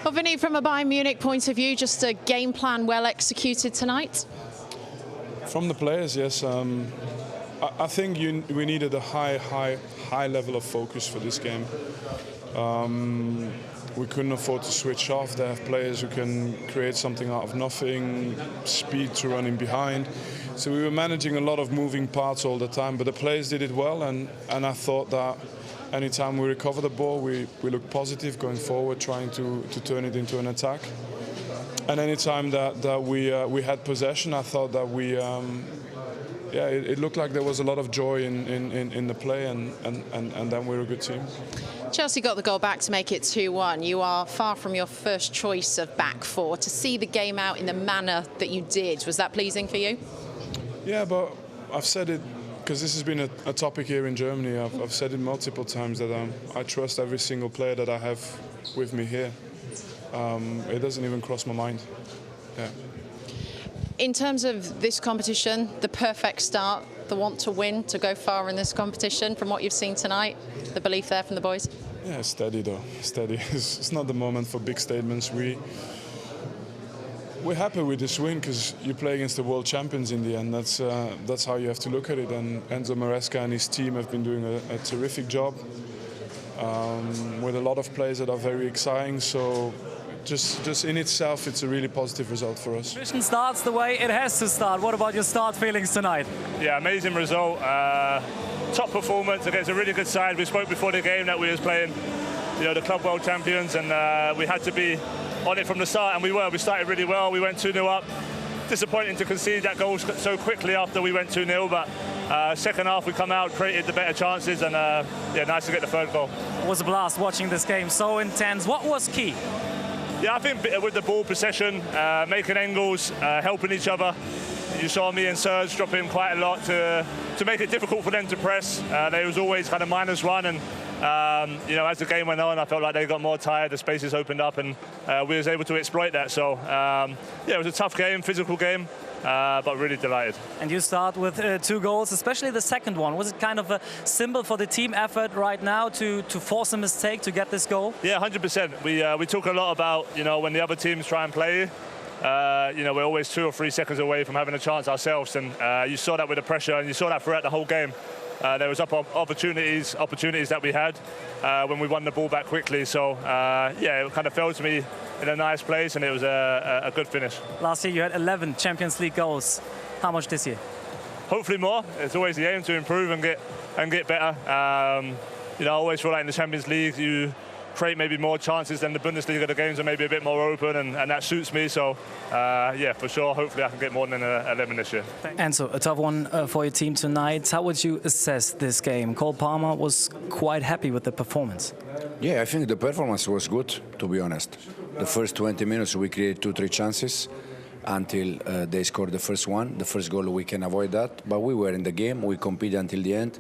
Well, Vinny, from a Bayern Munich point of view, just a game plan well executed tonight? From the players, yes. I think we needed a high level of focus for this game. We couldn't afford to switch off. They have players who can create something out of nothing, speed to running behind. So we were managing a lot of moving parts all the time, but the players did it well, and I thought that anytime we recover the ball, we look positive going forward, trying to turn it into an attack. And anytime that we had possession, I thought that it looked like there was a lot of joy in the play, and then we were a good team. Chelsea got the goal back to make it 2-1. You are far from your first choice of back four. To see the game out in the manner that you did, was that pleasing for you? Yeah, but I've said it because this has been a topic here in Germany. I've said it multiple times that I trust every single player that I have with me here. It doesn't even cross my mind. Yeah. In terms of this competition, the perfect start, the want to win, to go far in this competition, from what you've seen tonight, the belief there from the boys? Yeah, steady though, steady. It's not the moment for big statements. We're happy with this win because you play against the world champions in the end. That's how you have to look at it. And Enzo Maresca and his team have been doing a terrific job with a lot of players that are very exciting. So just in itself, it's a really positive result for us. Mission starts the way it has to start. What about your start feelings tonight? Yeah, amazing result. Top performance against a really good side. We spoke before the game that we was playing, the club world champions, and we had to be on it from the start, and we were. We started really well. We went 2-0 up. Disappointing to concede that goal so quickly after we went 2-0, but second half we come out, created the better chances, and yeah, nice to get the third goal. It was a blast watching this game, so intense. What was key? Yeah, I think with the ball possession, making angles, helping each other. You saw me and Serge drop in quite a lot to make it difficult for them to press. They was always kind of -1, and as the game went on, I felt like they got more tired, the spaces opened up, and we was able to exploit that. So yeah, it was a tough game, physical game, but really delighted. And you start with 2 goals, especially the second one. Was it kind of a symbol for the team effort right now to force a mistake to get this goal? Yeah, 100%. We talk a lot about when the other teams try and play. We're always 2 or 3 seconds away from having a chance ourselves, and you saw that with the pressure, and you saw that throughout the whole game. There was opportunities that we had when we won the ball back quickly. So yeah, it kind of fell to me in a nice place, and it was a good finish. Last year you had 11 Champions League goals. How much this year? Hopefully more. It's always the aim to improve and get better. I always feel like in the Champions League you create maybe more chances than the Bundesliga. The games are maybe a bit more open, and that suits me. So yeah, for sure, hopefully I can get more than 11 this year. And so a tough one for your team tonight. How would you assess this game? Cole Palmer was quite happy with the performance. Yeah, I think the performance was good, to be honest. The first 20 minutes we created 2-3 chances until they scored the first one. The first goal we can avoid that, but we were in the game. We competed until the end.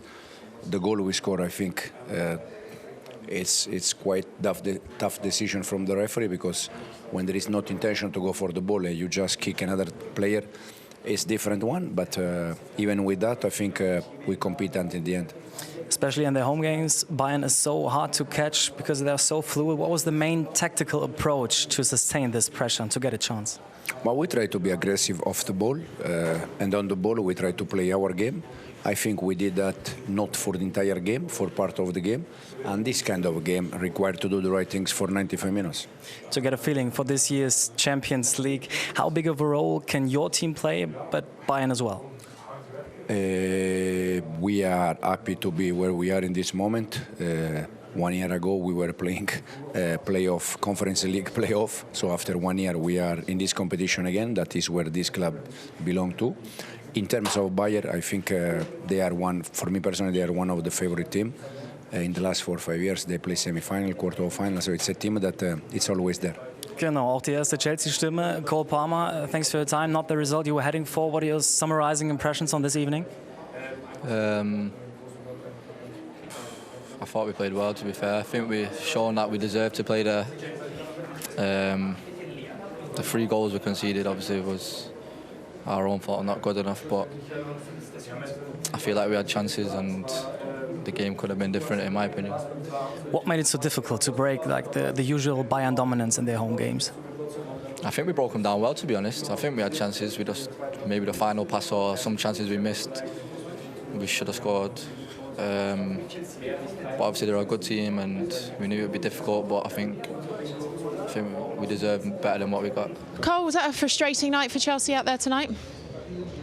The goal we scored, I think, it's quite tough decision from the referee, because when there is not intention to go for the ball and you just kick another player, it's different one. But even with that, I think we compete until the end. Especially in their home games, Bayern is so hard to catch because they're so fluid. What was the main tactical approach to sustain this pressure and to get a chance? Well, we try to be aggressive off the ball, and on the ball we try to play our game. I think we did that not for the entire game, for part of the game. And this kind of game required to do the right things for 95 minutes. To get a feeling for this year's Champions League, how big of a role can your team play, but Bayern as well? We are happy to be where we are in this moment. 1 year ago we were playing Conference League playoff. So after 1 year we are in this competition again. That is where this club belongs to. In terms of Bayern, I think they are for me personally, they are one of the favorite team. In the last 4 or 5 years they play semi-final, quarter-final, so it's a team that it's always there. Genau, auch die erste Chelsea-Stimme. Cole Palmer, thanks for your time. Not the result you were heading for. What are your summarizing impressions on this evening? I thought we played well, to be fair. I think we've shown that we deserve to play there. The 3 goals we conceded obviously was our own fault, not good enough, but I feel like we had chances and the game could have been different, in my opinion. What made it so difficult to break like the usual Bayern dominance in their home games? I think we broke them down well, to be honest. I think we had chances. We just maybe the final pass or some chances we missed. We should have scored. But obviously they're a good team, and we knew it would be difficult. But I think we deserve better than what we got. Cole, was that a frustrating night for Chelsea out there tonight?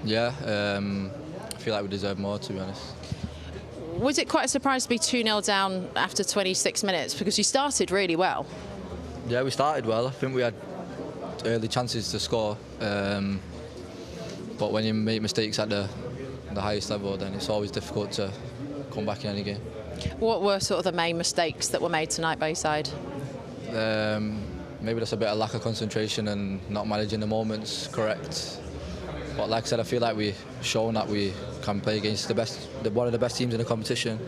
Yeah, I feel like we deserve more, to be honest. Was it quite a surprise to be 2-0 down after 26 minutes? Because you started really well. Yeah, we started well. I think we had early chances to score. But when you make mistakes at the highest level, then it's always difficult to come back in any game. What were sort of the main mistakes that were made tonight by your side? Maybe just a bit of lack of concentration and not managing the moments correct. But like I said, I feel like we've shown that we can play against one of the best teams in the competition.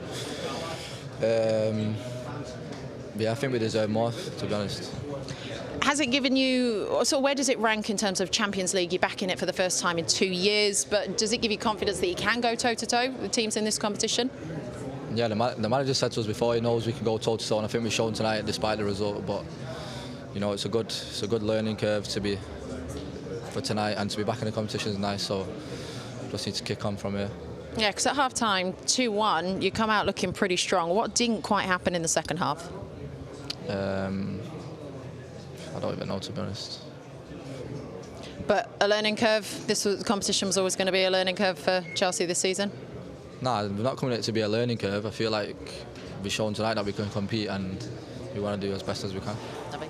Yeah, I think we deserve more, to be honest. Has it given you, so where does it rank in terms of Champions League? You're back in it for the first time in 2 years, but does it give you confidence that you can go toe-to-toe with teams in this competition? Yeah, the manager said to us before, he knows we can go toe-to-toe, and I think we've shown tonight despite the result. But you know, it's a good learning curve for tonight, and to be back in the competition is nice. So just need to kick on from here. Yeah, because at half-time, 2-1, you come out looking pretty strong. What didn't quite happen in the second half? I don't even know, to be honest. But a learning curve. The competition was always going to be a learning curve for Chelsea this season. Nah, we're not coming in it to be a learning curve. I feel like we've shown tonight that we can compete, and we want to do as best as we can.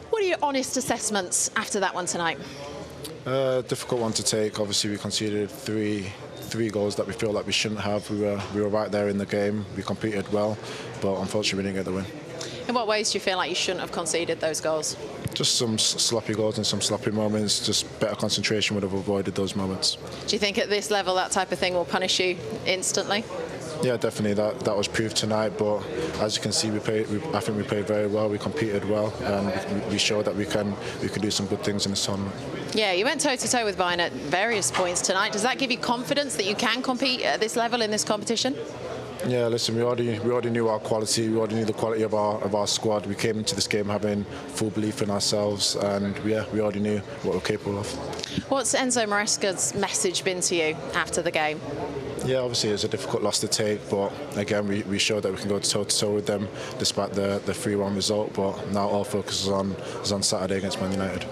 What are your honest assessments after that one tonight? Difficult one to take. Obviously, we conceded three goals that we feel like we shouldn't have. We were right there in the game. We competed well, but unfortunately, we didn't get the win. In what ways do you feel like you shouldn't have conceded those goals? Just some sloppy goals and some sloppy moments. Just better concentration would have avoided those moments. Do you think at this level that type of thing will punish you instantly? Yeah, definitely. That was proved tonight. But as you can see, I think we played very well. We competed well, and we showed that we can do some good things in this tournament. Yeah, you went toe-to-toe with Bayern at various points tonight. Does that give you confidence that you can compete at this level in this competition? Yeah, listen, we already knew our quality. We already knew the quality of our squad. We came into this game having full belief in ourselves, and we already knew what we're capable of. What's Enzo Maresca's message been to you after the game? Yeah, obviously it's a difficult loss to take, but again we showed that we can go toe-to-toe with them despite the 3-1 result. But now all focus is on Saturday against Man United.